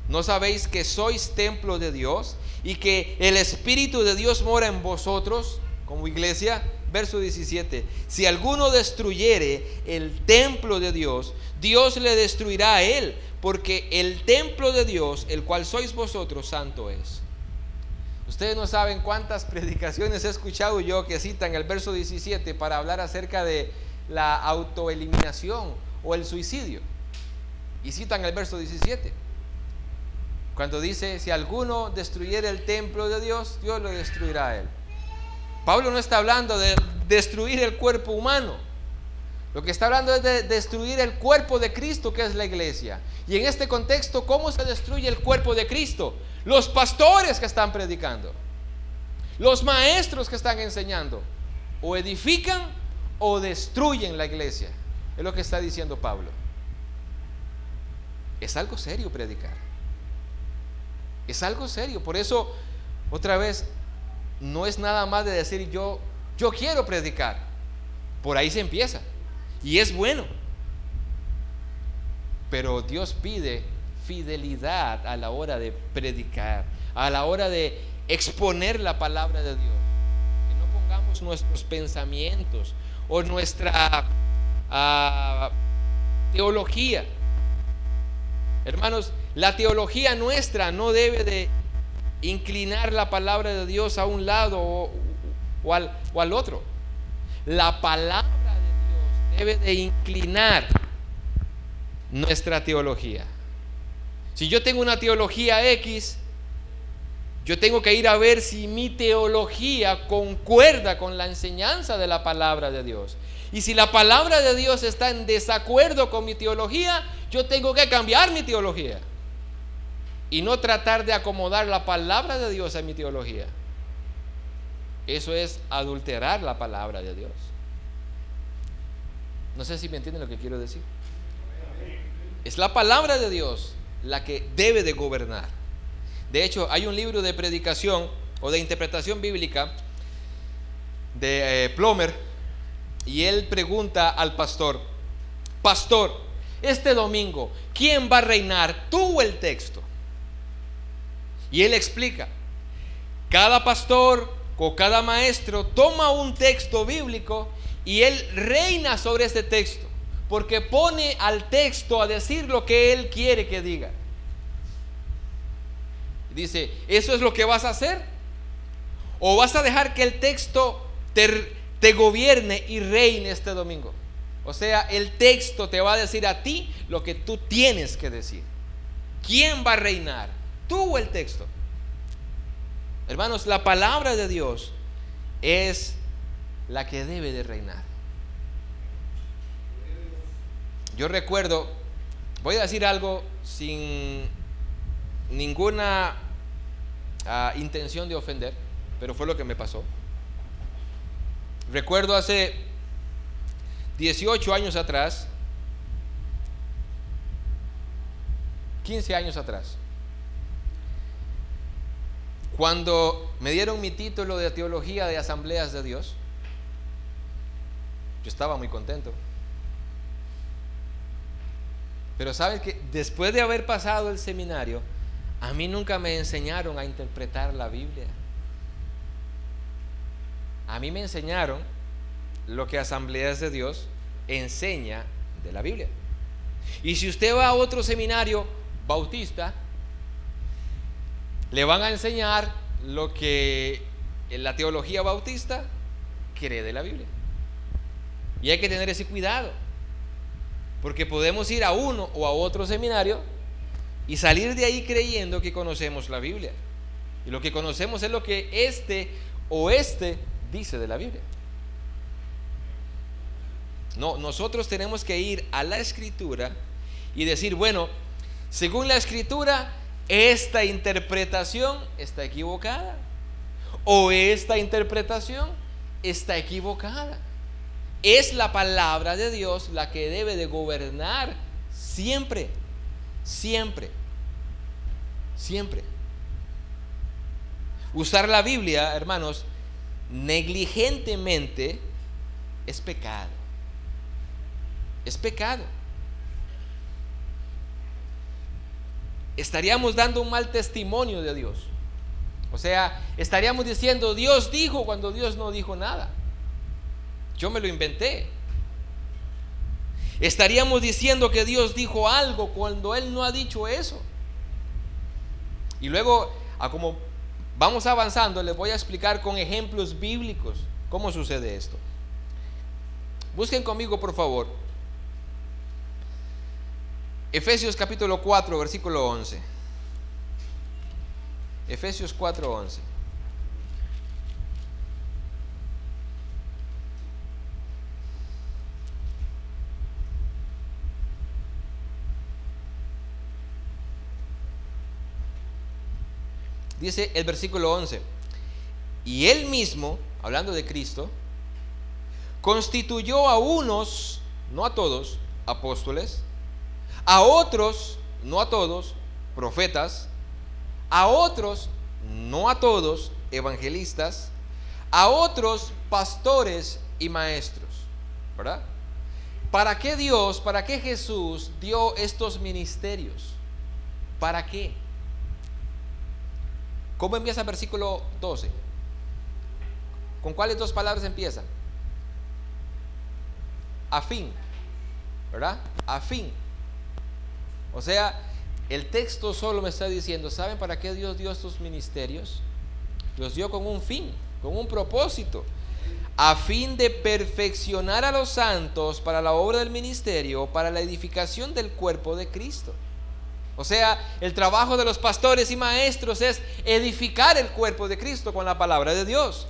¿no sabéis que sois templo de Dios y que el Espíritu de Dios mora en vosotros como iglesia? Verso 17: si alguno destruyere el templo de Dios, Dios le destruirá a él, porque el templo de Dios, el cual sois vosotros, santo es. Ustedes no saben cuántas predicaciones he escuchado yo que citan el verso 17 para hablar acerca de la autoeliminación o el suicidio. Y citan el verso 17 cuando dice: si alguno destruyere el templo de Dios, Dios lo destruirá a él. Pablo no está hablando de destruir el cuerpo humano. Lo que está hablando es de destruir el cuerpo de Cristo, que es la iglesia. Y en este contexto, ¿cómo se destruye el cuerpo de Cristo? Los pastores que están predicando, los maestros que están enseñando, o edifican o destruyen la iglesia. Es lo que está diciendo Pablo. Es algo serio predicar. Es algo serio. Por eso, otra vez, no es nada más de decir yo quiero predicar. Por ahí se empieza. Y es bueno. Pero Dios pide fidelidad a la hora de predicar, a la hora de exponer la palabra de Dios. Que no pongamos nuestros pensamientos o nuestra teología. Hermanos, la teología nuestra no debe de inclinar la palabra de Dios a un lado o al otro. La palabra de Dios debe de inclinar nuestra teología. Si yo tengo una teología X, yo tengo que ir a ver si mi teología concuerda con la enseñanza de la palabra de Dios. Y si la palabra de Dios está en desacuerdo con mi teología, yo tengo que cambiar mi teología y no tratar de acomodar la palabra de Dios a mi teología. Eso es adulterar la palabra de Dios. No sé si me entienden lo que quiero decir. Es la palabra de Dios la que debe de gobernar. De hecho, hay un libro de predicación o de interpretación bíblica de Plomer, y él pregunta al pastor: pastor, este domingo, ¿quién va a reinar, tú o el texto? Y él explica: cada pastor o cada maestro toma un texto bíblico y él reina sobre ese texto, porque pone al texto a decir lo que él quiere que diga. Dice: ¿eso es lo que vas a hacer? ¿O vas a dejar que el texto te gobierne y reine este domingo? O sea, el texto te va a decir a ti lo que tú tienes que decir. ¿Quién va a reinar, tú o el texto? Hermanos, la palabra de Dios es la que debe de reinar. Yo recuerdo, voy a decir algo sin ninguna intención de ofender, pero fue lo que me pasó. Recuerdo hace 18 años atrás, 15 años atrás, cuando me dieron mi título de teología de Asambleas de Dios. Yo estaba muy contento. Pero sabes que después de haber pasado el seminario, a mí nunca me enseñaron a interpretar la Biblia. A mí me enseñaron lo que Asambleas de Dios enseña de la Biblia. Y si usted va a otro seminario bautista, le van a enseñar lo que la teología bautista cree de la Biblia. Y hay que tener ese cuidado, porque podemos ir a uno o a otro seminario y salir de ahí creyendo que conocemos la Biblia, y lo que conocemos es lo que este dice de la Biblia. No, nosotros tenemos que ir a la Escritura y decir: bueno, según la Escritura, esta interpretación está equivocada, o esta interpretación está equivocada. Es la palabra de Dios la que debe de gobernar siempre, siempre, siempre. Usar la Biblia, hermanos, negligentemente es pecado. Es pecado. Estaríamos dando un mal testimonio de Dios. O sea, estaríamos diciendo: Dios dijo, cuando Dios no dijo nada. Yo me lo inventé. Estaríamos diciendo que Dios dijo algo cuando Él no ha dicho eso. Y luego, como vamos avanzando, les voy a explicar con ejemplos bíblicos cómo sucede esto. Busquen conmigo, por favor, Efesios capítulo 4, versículo 11. Efesios 4, 11. Dice el versículo 11: y Él mismo, hablando de Cristo, constituyó a unos, no a todos, apóstoles; a otros, no a todos, profetas; a otros, no a todos, evangelistas; a otros, pastores y maestros. ¿Verdad? ¿Para qué Dios, para qué Jesús dio estos ministerios? ¿Para qué? ¿Cómo empieza el versículo 12? ¿Con cuáles dos palabras empieza? A fin, ¿verdad? A fin. O sea, el texto solo me está diciendo: ¿saben para qué Dios dio estos ministerios? Los dio con un fin, con un propósito, a fin de perfeccionar a los santos para la obra del ministerio, para la edificación del cuerpo de Cristo. O sea, el trabajo de los pastores y maestros es edificar el cuerpo de Cristo con la palabra de Dios.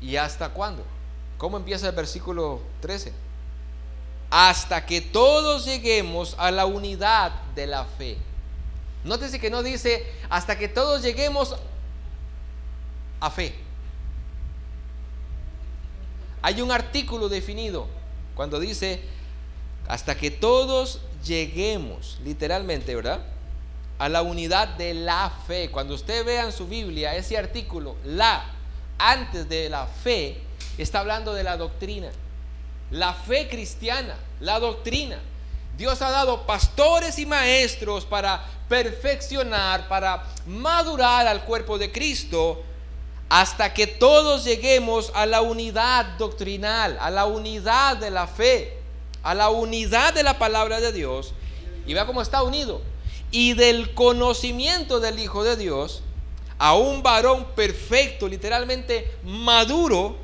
¿Y hasta cuándo? ¿Cómo empieza el versículo 13? Hasta que todos lleguemos a la unidad de la fe. Nótese que no dice hasta que todos lleguemos a fe. Hay un artículo definido cuando dice hasta que todos lleguemos, literalmente, ¿verdad?, a la unidad de la fe. Cuando usted vea en su Biblia ese artículo, antes de la fe, está hablando de la doctrina, la fe cristiana, la doctrina. Dios ha dado pastores y maestros para perfeccionar, para madurar al cuerpo de Cristo, hasta que todos lleguemos a la unidad doctrinal, a la unidad de la fe, a la unidad de la palabra de Dios. Y vea cómo está unido. Y del conocimiento del Hijo de Dios, a un varón perfecto, literalmente maduro,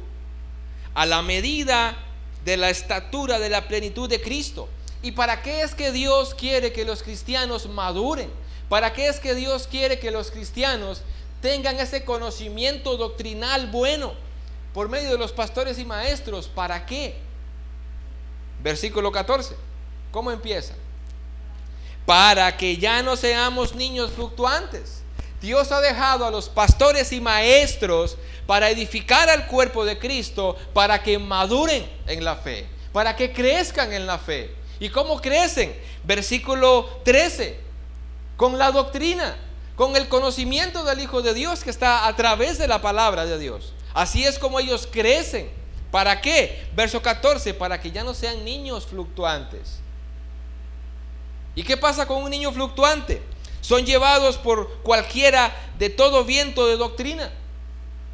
a la medida de la estatura de la plenitud de Cristo. ¿Y para qué es que Dios quiere que los cristianos maduren? ¿Para qué es que Dios quiere que los cristianos tengan ese conocimiento doctrinal bueno por medio de los pastores y maestros? ¿Para qué? Versículo 14, ¿cómo empieza? Para que ya no seamos niños fluctuantes. Dios ha dejado a los pastores y maestros para edificar al cuerpo de Cristo, para que maduren en la fe, para que crezcan en la fe. ¿Y cómo crecen? Versículo 13, con la doctrina, con el conocimiento del Hijo de Dios que está a través de la palabra de Dios. Así es como ellos crecen. ¿Para qué? Verso 14, para que ya no sean niños fluctuantes. ¿Y qué pasa con un niño fluctuante? Son llevados por cualquiera de todo viento de doctrina.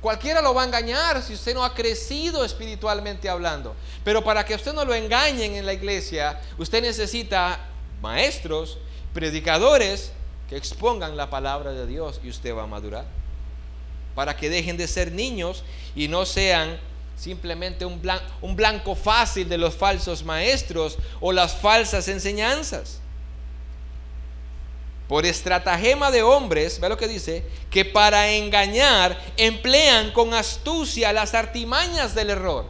Cualquiera lo va a engañar si usted no ha crecido espiritualmente hablando. Pero para que usted no lo engañen en la iglesia, usted necesita maestros, predicadores que expongan la palabra de Dios, y usted va a madurar. Para que dejen de ser niños y no sean simplemente un blanco fácil de los falsos maestros o las falsas enseñanzas. Por estratagema de hombres, ve lo que dice, que para engañar emplean con astucia las artimañas del error.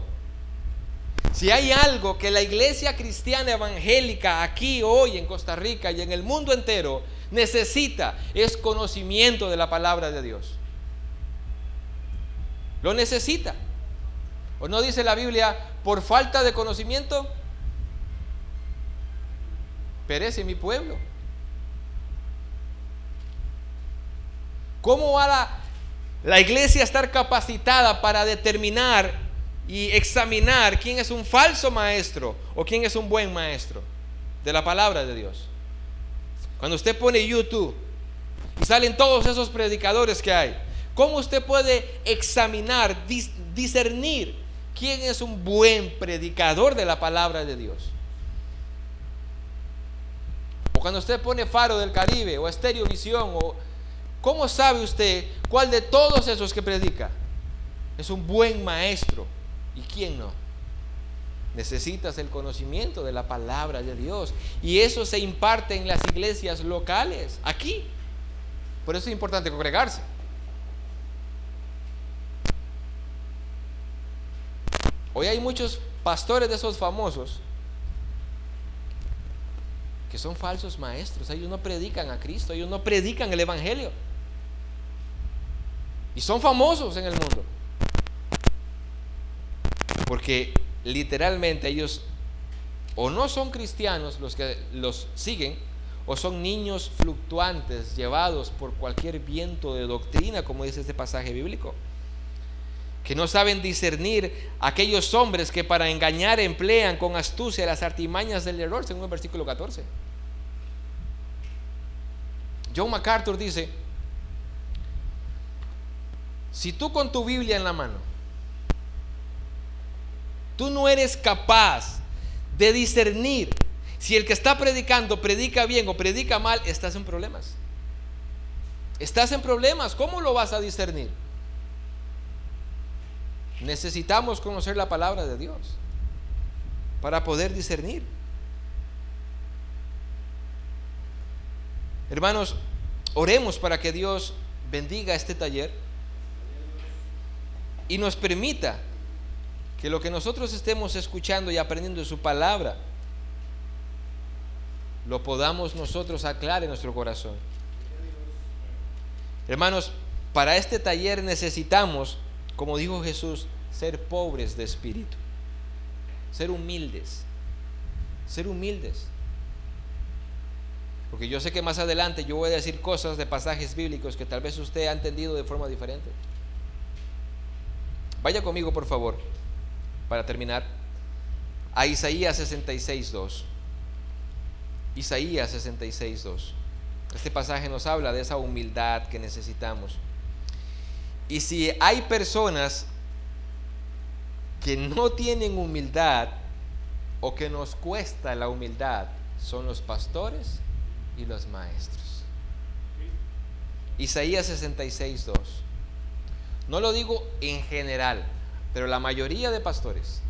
Si hay algo que la iglesia cristiana evangélica aquí hoy en Costa Rica y en el mundo entero necesita, es conocimiento de la palabra de Dios. Lo necesita. ¿O no dice la Biblia, por falta de conocimiento perece mi pueblo? ¿Cómo va la iglesia a estar capacitada para determinar y examinar quién es un falso maestro o quién es un buen maestro de la palabra de Dios? Cuando usted pone YouTube y salen todos esos predicadores que hay, ¿cómo usted puede examinar, discernir quién es un buen predicador de la palabra de Dios? O cuando usted pone Faro del Caribe o Estéreo Visión, ¿cómo sabe usted cuál de todos esos que predica es un buen maestro y quién no? Necesitas el conocimiento de la palabra de Dios, y eso se imparte en las iglesias locales, aquí. Por eso es importante congregarse. Hoy hay muchos pastores de esos famosos que son falsos maestros. Ellos no predican a Cristo, ellos no predican el evangelio, y son famosos en el mundo porque literalmente ellos o no son cristianos los que los siguen, o son niños fluctuantes llevados por cualquier viento de doctrina, como dice este pasaje bíblico, que no saben discernir aquellos hombres que para engañar emplean con astucia las artimañas del error, según el versículo 14. John MacArthur dice: si tú con tu Biblia en la mano, tú no eres capaz de discernir si el que está predicando predica bien o predica mal, estás en problemas. Estás en problemas. ¿Cómo lo vas a discernir? Necesitamos conocer la palabra de Dios para poder discernir. Hermanos, oremos para que Dios bendiga este taller y nos permita que lo que nosotros estemos escuchando y aprendiendo de su palabra lo podamos nosotros aclarar en nuestro corazón. Hermanos, para este taller necesitamos, como dijo Jesús, ser pobres de espíritu, ser humildes, ser humildes. Porque yo sé que más adelante yo voy a decir cosas de pasajes bíblicos que tal vez usted ha entendido de forma diferente. Vaya conmigo, por favor, para terminar, a Isaías 66:2. Isaías 66:2. Este pasaje nos habla de esa humildad que necesitamos. Y si hay personas que no tienen humildad o que nos cuesta la humildad, son los pastores y los maestros. Isaías 66:2. No lo digo en general, pero la mayoría de pastores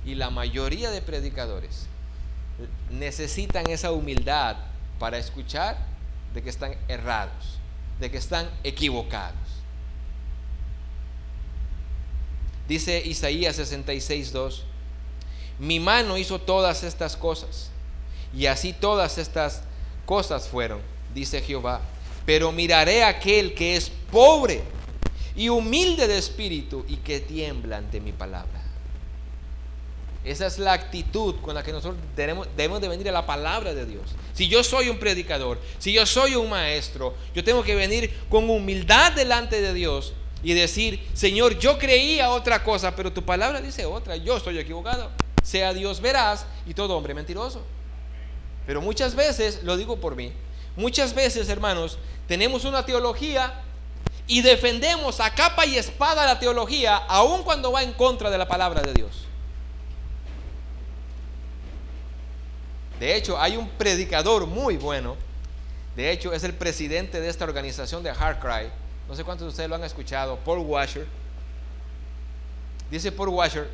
y la mayoría de predicadores necesitan esa humildad para escuchar de que están errados, de que están equivocados. Dice Isaías 66:2: mi mano hizo todas estas cosas, y así todas estas cosas fueron, dice Jehová. Pero miraré a aquel que es pobre y humilde de espíritu y que tiembla ante mi palabra. Esa es la actitud con la que nosotros debemos de venir a la palabra de Dios. Si yo soy un predicador, si yo soy un maestro, yo tengo que venir con humildad delante de Dios y decir: Señor, yo creía otra cosa, pero tu palabra dice otra, yo estoy equivocado. Sea Dios veraz y todo hombre mentiroso. Pero muchas veces, lo digo por mí, muchas veces, hermanos, tenemos una teología y defendemos a capa y espada la teología, aun cuando va en contra de la palabra de Dios. De hecho, hay un predicador muy bueno. De hecho, es el presidente de esta organización de Heart Cry. No sé cuántos de ustedes lo han escuchado, Paul Washer. Dice Paul Washer,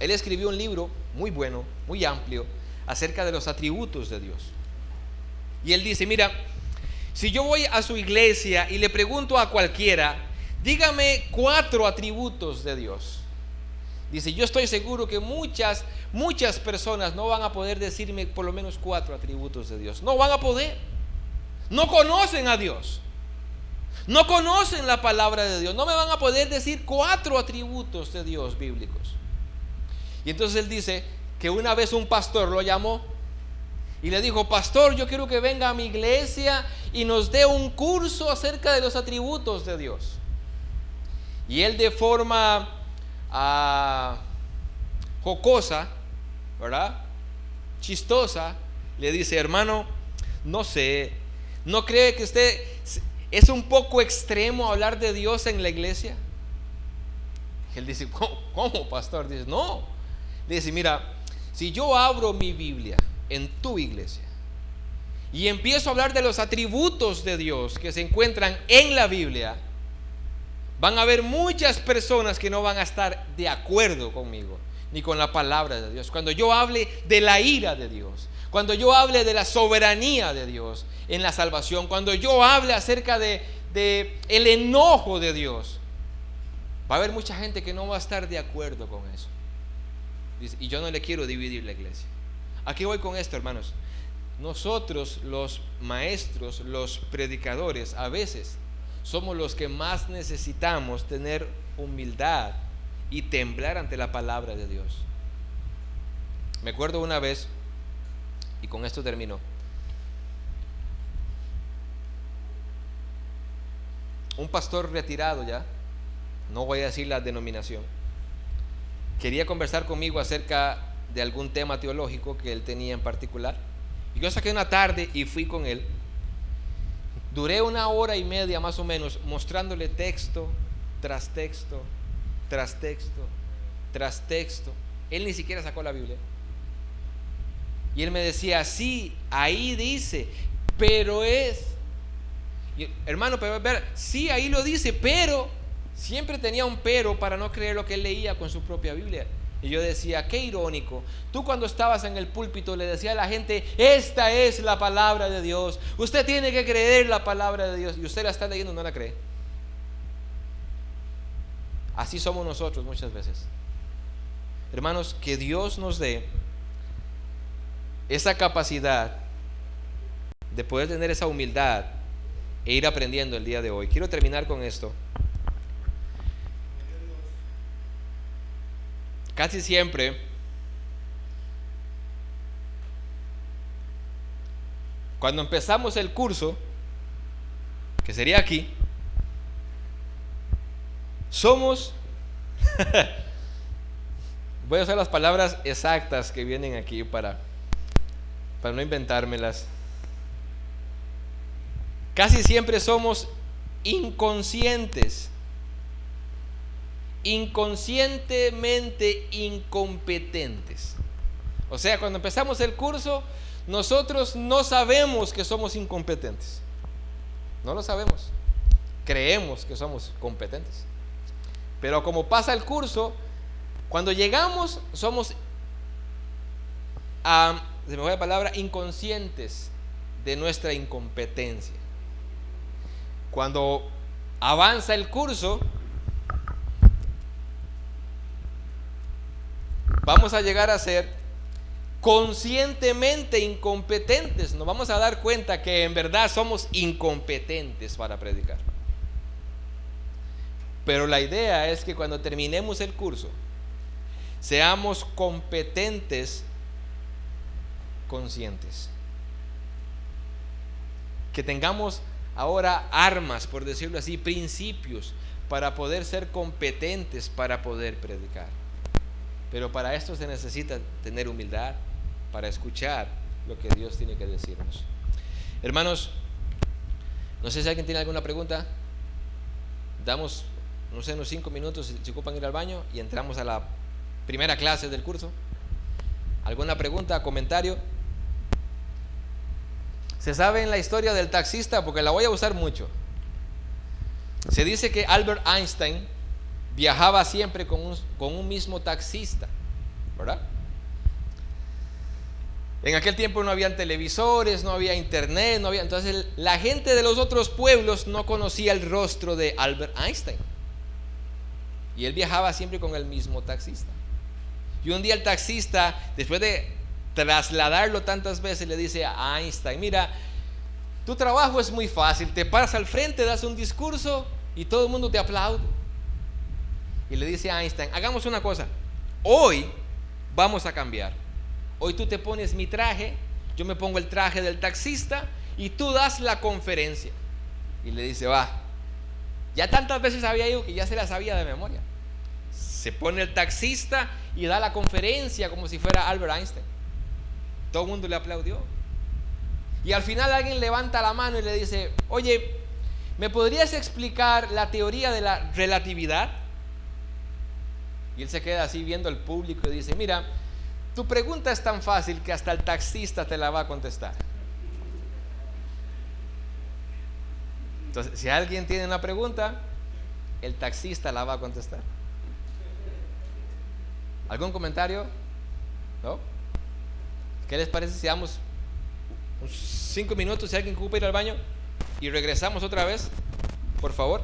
él escribió un libro muy bueno, muy amplio, acerca de los atributos de Dios. Y él dice: mira, si yo voy a su iglesia y le pregunto a cualquiera, dígame 4 atributos de Dios. Dice: yo estoy seguro que muchas personas no van a poder decirme por lo menos 4 atributos de Dios. No van a poder. No conocen a Dios. No conocen la palabra de Dios. No me van a poder decir 4 atributos de Dios bíblicos. Y entonces él dice que una vez un pastor lo llamó y le dijo: pastor, yo quiero que venga a mi iglesia y nos dé un curso acerca de los atributos de Dios. Y él, de forma jocosa, ¿verdad?, chistosa, le dice: hermano, no sé, ¿no cree que usted es un poco extremo hablar de Dios en la iglesia? Él dice: ¿cómo, pastor? Dice: no. Le dice: mira, si yo abro mi Biblia en tu iglesia y empiezo a hablar de los atributos de Dios que se encuentran en la Biblia, van a haber muchas personas que no van a estar de acuerdo conmigo ni con la palabra de Dios. Cuando yo hable de la ira de Dios, cuando yo hable de la soberanía de Dios en la salvación, cuando yo hable acerca de el enojo de Dios, va a haber mucha gente que no va a estar de acuerdo con eso. Y yo no le quiero dividir la iglesia. ¿A qué voy con esto, hermanos? Nosotros, los maestros, los predicadores, a veces somos los que más necesitamos tener humildad y temblar ante la palabra de Dios. Me acuerdo una vez, y con esto termino, un pastor retirado ya, no voy a decir la denominación, quería conversar conmigo acerca de algún tema teológico que él tenía en particular. Y yo saqué una tarde y fui con él. Duré 1 hora y media más o menos mostrándole texto tras texto, tras texto, tras texto. Él ni siquiera sacó la Biblia. Y él me decía: sí, ahí dice, pero es. Y, hermano, pero ver, sí, ahí lo dice, pero siempre tenía un pero para no creer lo que él leía con su propia Biblia. Y yo decía: qué irónico. Tú, cuando estabas en el púlpito, le decías a la gente: esta es la palabra de Dios, usted tiene que creer la palabra de Dios, y usted la está leyendo y no la cree. Así somos nosotros muchas veces. Hermanos, que Dios nos dé esa capacidad de poder tener esa humildad e ir aprendiendo el día de hoy. Quiero terminar con esto. casi siempre cuando empezamos el curso, que sería aquí, somos voy a usar las palabras exactas que vienen aquí para no inventármelas. Casi siempre somos inconscientemente incompetentes. O sea, cuando empezamos el curso, nosotros no sabemos que somos incompetentes. No lo sabemos. Creemos que somos competentes. Pero como pasa el curso, cuando llegamos somos, se me fue la palabra, inconscientes de nuestra incompetencia. Cuando avanza el curso, vamos a llegar a ser conscientemente incompetentes. Nos vamos a dar cuenta que en verdad somos incompetentes para predicar. Pero la idea es que cuando terminemos el curso, seamos competentes conscientes. Que tengamos ahora armas, por decirlo así, principios para poder ser competentes para poder predicar. Pero para esto se necesita tener humildad para escuchar lo que Dios tiene que decirnos. Hermanos, no sé si alguien tiene alguna pregunta. Damos, no sé, unos 5 minutos si ocupan ir al baño y entramos a la primera clase del curso. ¿Alguna pregunta, comentario? Se sabe en la historia del taxista, porque la voy a usar mucho. Se dice que Albert Einstein viajaba siempre con un mismo taxista, ¿verdad? En aquel tiempo no habían televisores, no había internet, entonces la gente de los otros pueblos no conocía el rostro de Albert Einstein. Y él viajaba siempre con el mismo taxista. Y un día el taxista, después de trasladarlo tantas veces, le dice a Einstein: mira, tu trabajo es muy fácil, te paras al frente, das un discurso y todo el mundo te aplaude. Y le dice a Einstein: hagamos una cosa, hoy vamos a cambiar. Hoy tú te pones mi traje, yo me pongo el traje del taxista y tú das la conferencia. Y le dice: va, ya tantas veces había ido que ya se la sabía de memoria. Se pone el taxista y da la conferencia como si fuera Albert Einstein. Todo el mundo le aplaudió. Y al final alguien levanta la mano y le dice: oye, ¿me podrías explicar la teoría de la relatividad? Y él se queda así viendo al público y dice: mira, tu pregunta es tan fácil que hasta el taxista te la va a contestar. Entonces, si alguien tiene una pregunta, el taxista la va a contestar. ¿Algún comentario? ¿No? ¿Qué les parece si damos 5 minutos, si alguien ocupa ir al baño, y regresamos otra vez, por favor?